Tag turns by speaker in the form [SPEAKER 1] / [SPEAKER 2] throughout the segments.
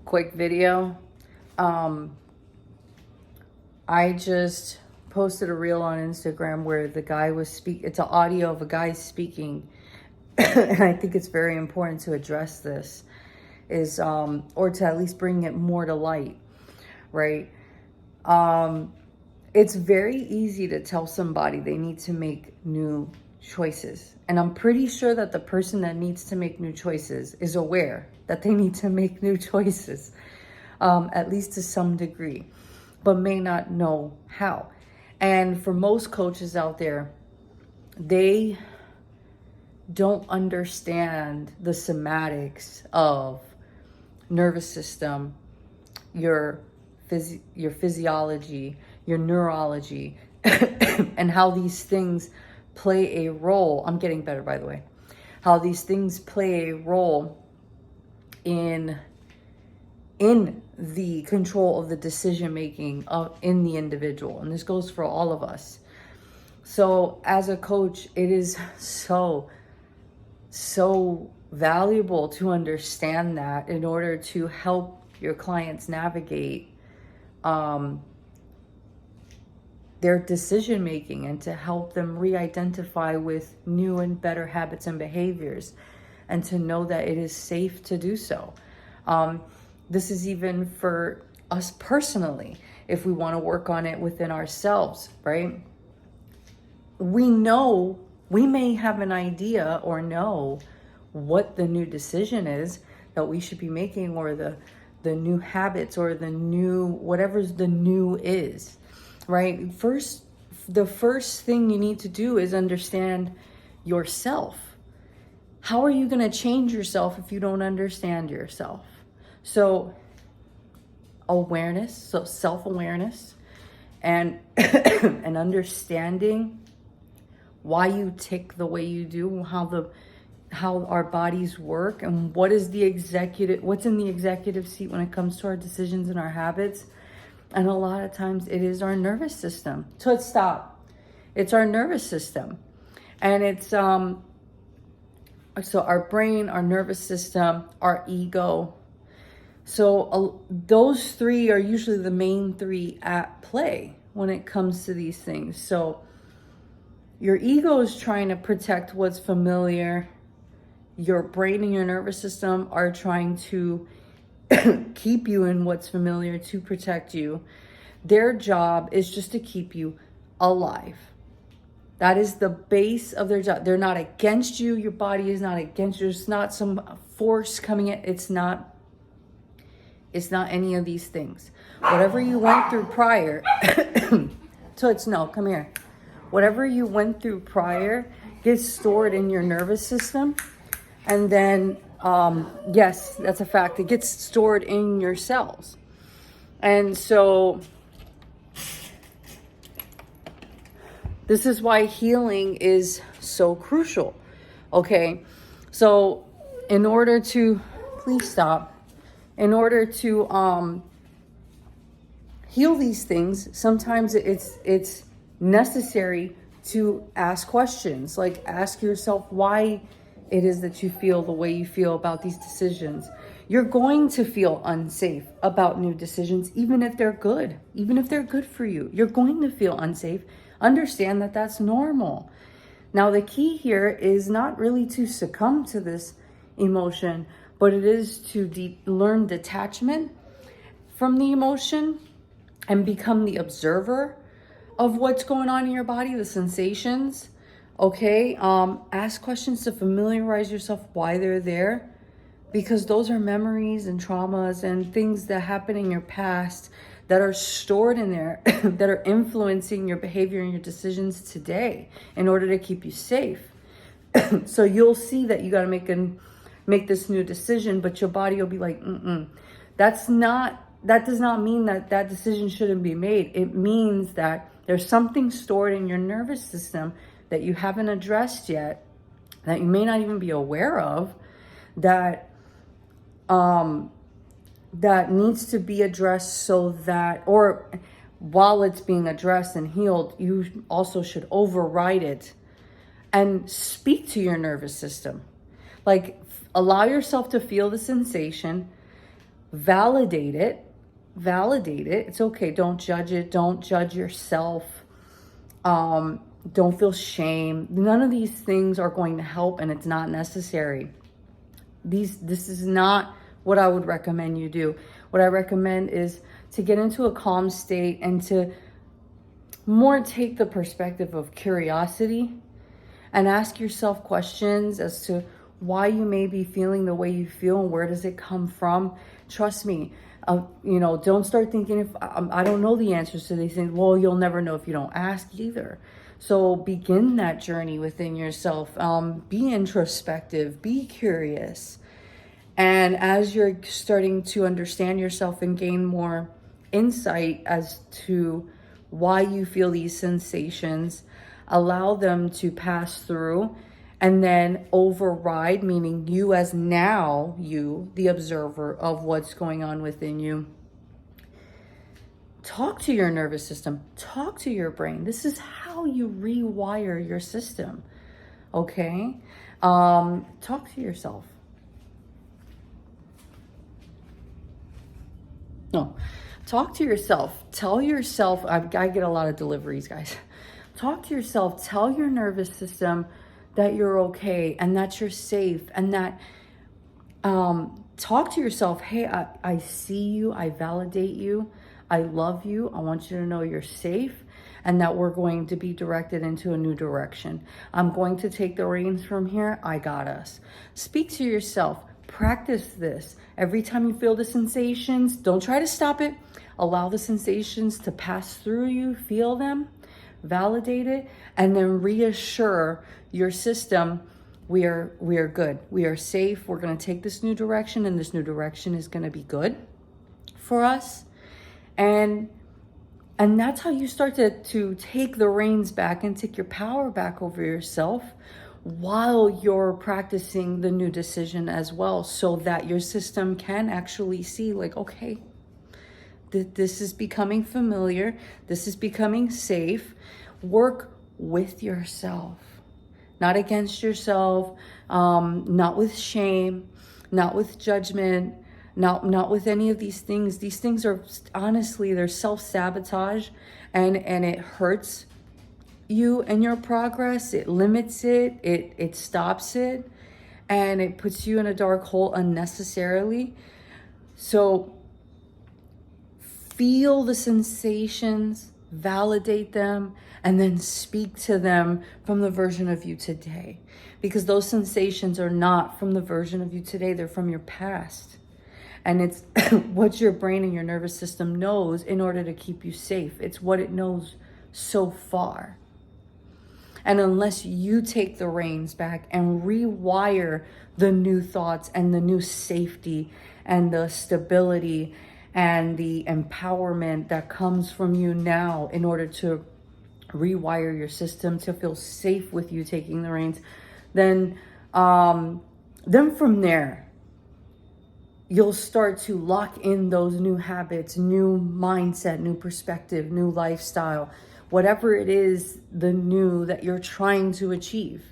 [SPEAKER 1] quick video. I just posted a reel on Instagram where the guy was it's an audio of a guy speaking. And I think it's very important to address this or to at least bring it more to light, right? It's very easy to tell somebody they need to make new choices. And I'm pretty sure that the person that needs to make new choices is aware that they need to make new choices, at least to some degree, but may not know how. And for most coaches out there, they don't understand the somatics of nervous system, your physiology, your neurology, and how these things play a role. I'm getting better, by the way. How these things play a role in the control of the decision making in the individual. And this goes for all of us. So as a coach, it is so valuable to understand that in order to help your clients navigate their decision making and to help them re-identify with new and better habits and behaviors, and to know that it is safe to do so. This is even for us personally, if we want to work on it within ourselves, right? We may have an idea or know what the new decision is that we should be making, or the new habits, or the new, whatever's the new is, right? The first thing you need to do is understand yourself. How are you going to change yourself if you don't understand yourself? So awareness, so self-awareness, and and understanding why you tick the way you do, how our bodies work, and what's in the executive seat when it comes to our decisions and our habits. And a lot of times it is our nervous system. So it's our nervous system. And it's so our brain, our nervous system, our ego. So those three are usually the main three at play when it comes to these things. So your ego is trying to protect what's familiar. Your brain and your nervous system are trying to keep you in what's familiar, to protect you. Their job is just to keep you alive. That is the base of their job. They're not against you. Your body is not against you. It's not some force coming in. It's not any of these things. Whatever you went through prior, come here. Whatever you went through prior gets stored in your nervous system. And then, yes, that's a fact. It gets stored in your cells. And so this is why healing is so crucial. Okay. So in order to heal these things, sometimes it's necessary to ask questions. Like, ask yourself why it is that you feel the way you feel about these decisions. You're going to feel unsafe about new decisions, even if they're good for you. You're going to feel unsafe. Understand that that's normal. Now, the key here is not really to succumb to this emotion, but it is to learn detachment from the emotion and become the observer of what's going on in your body, the sensations. Okay, ask questions to familiarize yourself why they're there, because those are memories and traumas and things that happen in your past that are stored in there that are influencing your behavior and your decisions today in order to keep you safe. So you'll see that you got to make this new decision, but your body will be like, that does not mean that decision shouldn't be made. It means that there's something stored in your nervous system that you haven't addressed yet, that you may not even be aware of, that needs to be addressed, so that, or while it's being addressed and healed, you also should override it and speak to your nervous system. Like, allow yourself to feel the sensation, validate it. Validate it. It's okay. Don't judge it. Don't judge yourself. Don't feel shame. None of these things are going to help, and it's not necessary. This is not what I would recommend you do. What I recommend is to get into a calm state and to more take the perspective of curiosity and ask yourself questions as to why you may be feeling the way you feel and where does it come from. Trust me, don't start thinking if I don't know the answers to these things. Well, you'll never know if you don't ask either. So begin that journey within yourself. Be introspective, be curious. And as you're starting to understand yourself and gain more insight as to why you feel these sensations, allow them to pass through and then override, meaning you as now you, the observer of what's going on within you. Talk to your nervous system, talk to your brain. This is how you rewire your system, okay? Talk to yourself. No, talk to yourself. Tell yourself, I get a lot of deliveries, guys. Talk to yourself, tell your nervous system that you're okay and that you're safe and that, talk to yourself, hey, I see you, I validate you, I love you, I want you to know you're safe and that we're going to be directed into a new direction. I'm going to take the reins from here, I got us. Speak to yourself. Practice this. Every time you feel the sensations, don't try to stop it. Allow the sensations to pass through you, feel them, validate it, and then reassure your system, we are good. We are safe. We're going to take this new direction, and this new direction is going to be good for us. And that's how you start to take the reins back and take your power back over yourself, while you're practicing the new decision as well, so that your system can actually see like, okay, this is becoming familiar. This is becoming safe. Work with yourself, not against yourself, not with shame, not with judgment, not with any of these things. These things are honestly, they're self-sabotage and it hurts you and your progress. It limits it, it stops it, and it puts you in a dark hole unnecessarily. So feel the sensations, validate them, and then speak to them from the version of you today, because those sensations are not from the version of you today, they're from your past. And it's what your brain and your nervous system knows in order to keep you safe. It's what it knows so far. And unless you take the reins back and rewire the new thoughts and the new safety and the stability and the empowerment that comes from you now in order to rewire your system to feel safe with you taking the reins, then from there, you'll start to lock in those new habits, new mindset, new perspective, new lifestyle, whatever it is, the new that you're trying to achieve.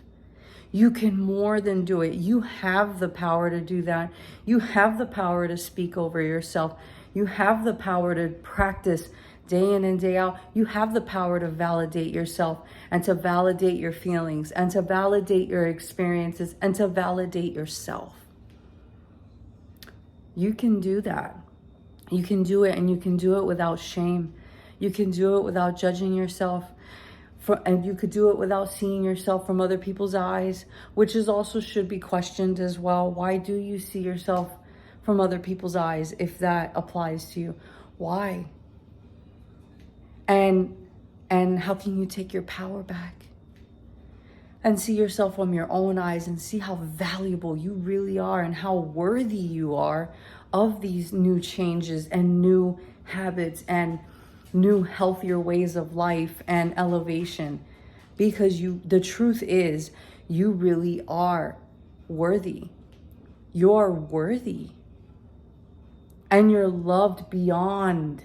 [SPEAKER 1] You can more than do it. You have the power to do that. You have the power to speak over yourself. You have the power to practice day in and day out. You have the power to validate yourself and to validate your feelings and to validate your experiences and to validate yourself. You can do that. You can do it, and you can do it without shame. You can do it without judging yourself. And you could do it without seeing yourself from other people's eyes, which is also should be questioned as well. Why do you see yourself from other people's eyes if that applies to you? Why? And how can you take your power back and see yourself from your own eyes and see how valuable you really are and how worthy you are of these new changes and new habits and new healthier ways of life and elevation? Because the truth is, you really are worthy. You're worthy. And you're loved beyond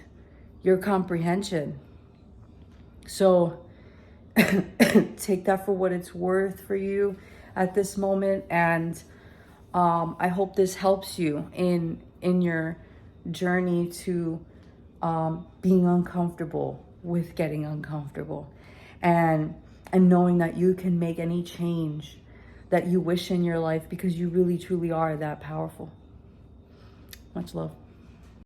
[SPEAKER 1] your comprehension. So take that for what it's worth for you at this moment. And I hope this helps you in your journey to being uncomfortable with getting uncomfortable, and knowing that you can make any change that you wish in your life, because you really truly are that powerful. Much love.